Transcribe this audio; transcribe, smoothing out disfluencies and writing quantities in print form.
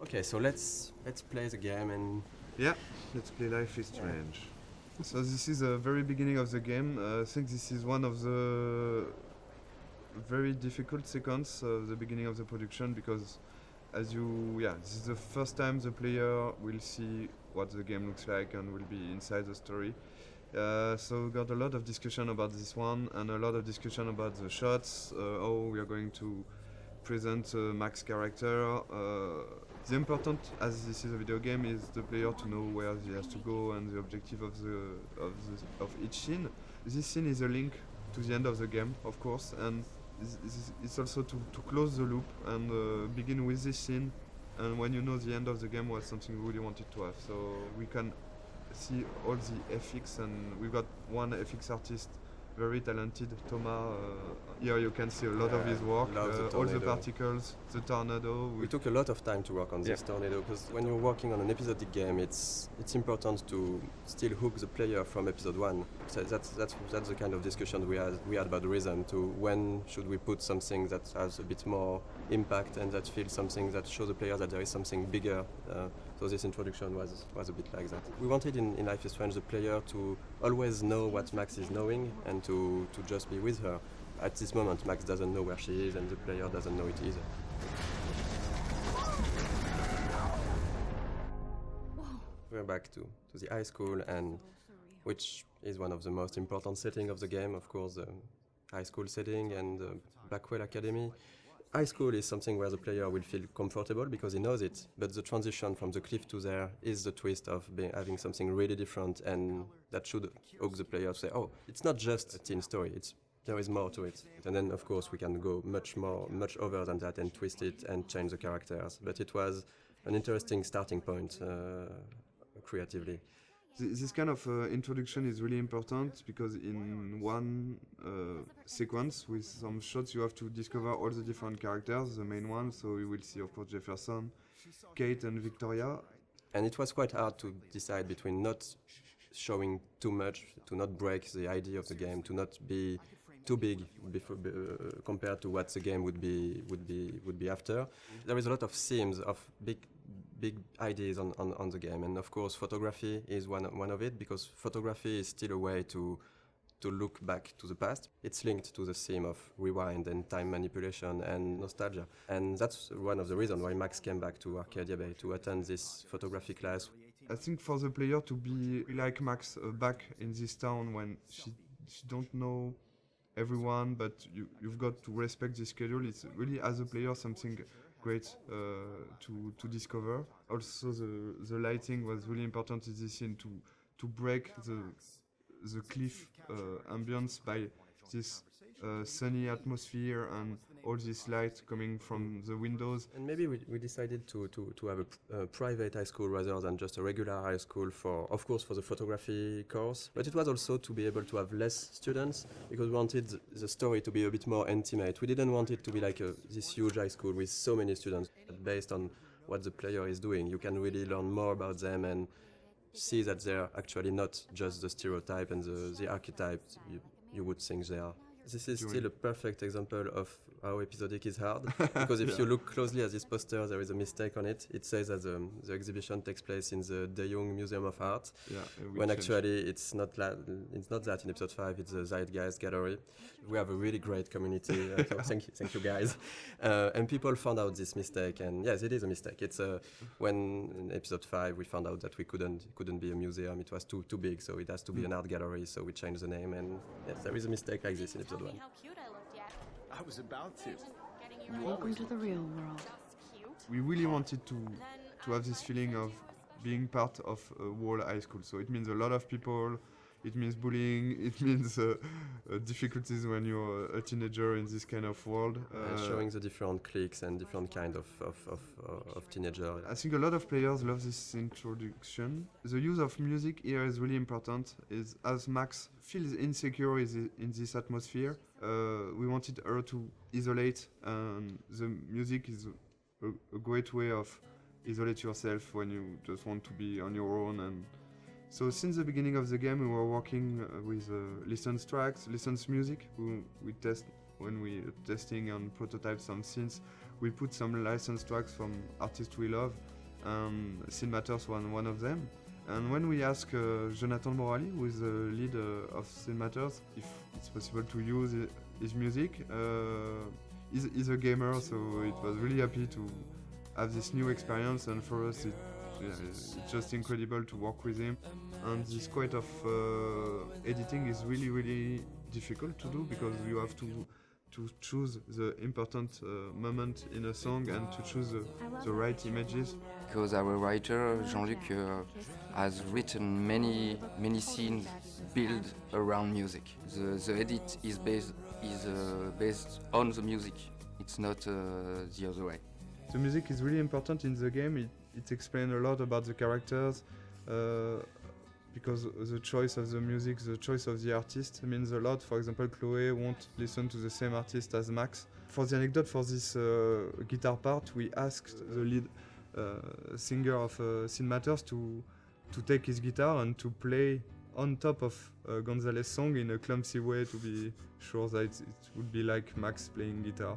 Okay, so let's play the game and Yeah, let's play Life is Strange. So this is the very beginning of the game. I think this is one of the very difficult sequence of the beginning of the production because this is the first time the player will see what the game looks like and will be inside the story. So we got a lot of discussion about this one and a lot of discussion about the shots, how we are going to present Mac's character. The important, as this is a video game, is the player to know where he has to go and the objective of each scene. This scene is a link to the end of the game, of course, and it's also to close the loop and begin with this scene. And when you know the end of the game was something we really wanted to have, so we can see all the FX, and we've got one FX artist, very talented, Thomas. Here you can see a lot of his work, all the particles, the tornado. We took a lot of time to work on this tornado because when you're working on an episodic game, it's important to still hook the player from episode one. So that's the kind of discussion we had about the rhythm. To when should we put something that has a bit more impact and that feels something that shows the player that there is something bigger. So this introduction was a bit like that. We wanted in Life is Strange the player to always know what Max is knowing and to just be with her. At this moment, Max doesn't know where she is and the player doesn't know it either. We're back to the high school, and which is one of the most important settings of the game, of course, the high school setting and the Blackwell Academy. High school is something where the player will feel comfortable because he knows it, but the transition from the cliff to there is the twist of having something really different, and that should hook the player to say, oh, it's not just a teen story, there is more to it. And then, of course, we can go much over than that and twist it and change the characters. But it was an interesting starting point creatively. This kind of introduction is really important because in one sequence with some shots you have to discover all the different characters, the main ones, so you will see of course Jefferson, Kate and Victoria. And it was quite hard to decide between not showing too much, to not break the idea of the game, to not be too big compared to what the game would be after. There is a lot of themes of big ideas on the game, and of course photography is one of it, because photography is still a way to look back to the past. It's linked to the theme of rewind and time manipulation and nostalgia, and that's one of the reasons why Max came back to Arcadia Bay to attend this photography class. I think for the player to be like Max back in this town when she don't know everyone, but you've got to respect the schedule. It's really, as a player, something great to discover. Also, the lighting was really important in this scene to break the cliff ambience by this sunny atmosphere and all this light coming from the windows. And maybe we decided to have a private high school rather than just a regular high school for the photography course. But it was also to be able to have less students because we wanted the story to be a bit more intimate. We didn't want it to be like this huge high school with so many students. But based on what the player is doing, you can really learn more about them and see that they're actually not just the stereotype and the archetype you would think they are. This is still a perfect example of how episodic is hard, because if you look closely at this poster, there is a mistake on it. It says that the exhibition takes place in the De Young Museum of Art, when actually it's not that. In episode 5, it's the Zeitgeist Gallery. We have a really great community, so thank you guys. And people found out this mistake, and yes, it is a mistake. It's when in episode 5 we found out that we couldn't be a museum. It was too big, so it has to be an art gallery. So we changed the name, and yes, there is a mistake like this in episode 1. How cute I looked yet. I was about to. Welcome to the real world. We really wanted to have this feeling of being part of a whole high school. So it means a lot of people, it means bullying, it means difficulties when you're a teenager in this kind of world. Showing the different cliques and different kind of teenager. I think a lot of players love this introduction. The use of music here is really important. As Max feels insecure in this atmosphere, we wanted her to isolate, and the music is a great way of isolate yourself when you just want to be on your own. And so since the beginning of the game, we were working with licensed tracks, licensed music. We test when we testing and prototype some scenes. We put some licensed tracks from artists we love. Sin Matters one of them. And when we ask Jonathan Morali, who is the lead of Sin Matters, if it's possible to use his music, he's a gamer, so it was really happy to have this new experience, and for us it's just incredible to work with him. And this quite of editing is really difficult to do, because you have to choose the important moment in a song and to choose the right images. Because our writer Jean-Luc has written many scenes built around music. The edit is based on the music. It's not the other way. The music is really important in the game. It explains a lot about the characters, because the choice of the music, the choice of the artist means a lot. For example, Chloe won't listen to the same artist as Max. For the anecdote, for this guitar part, we asked the lead singer of Sin Matters to take his guitar and to play on top of Gonzalez's song in a clumsy way, to be sure that it would be like Max playing guitar.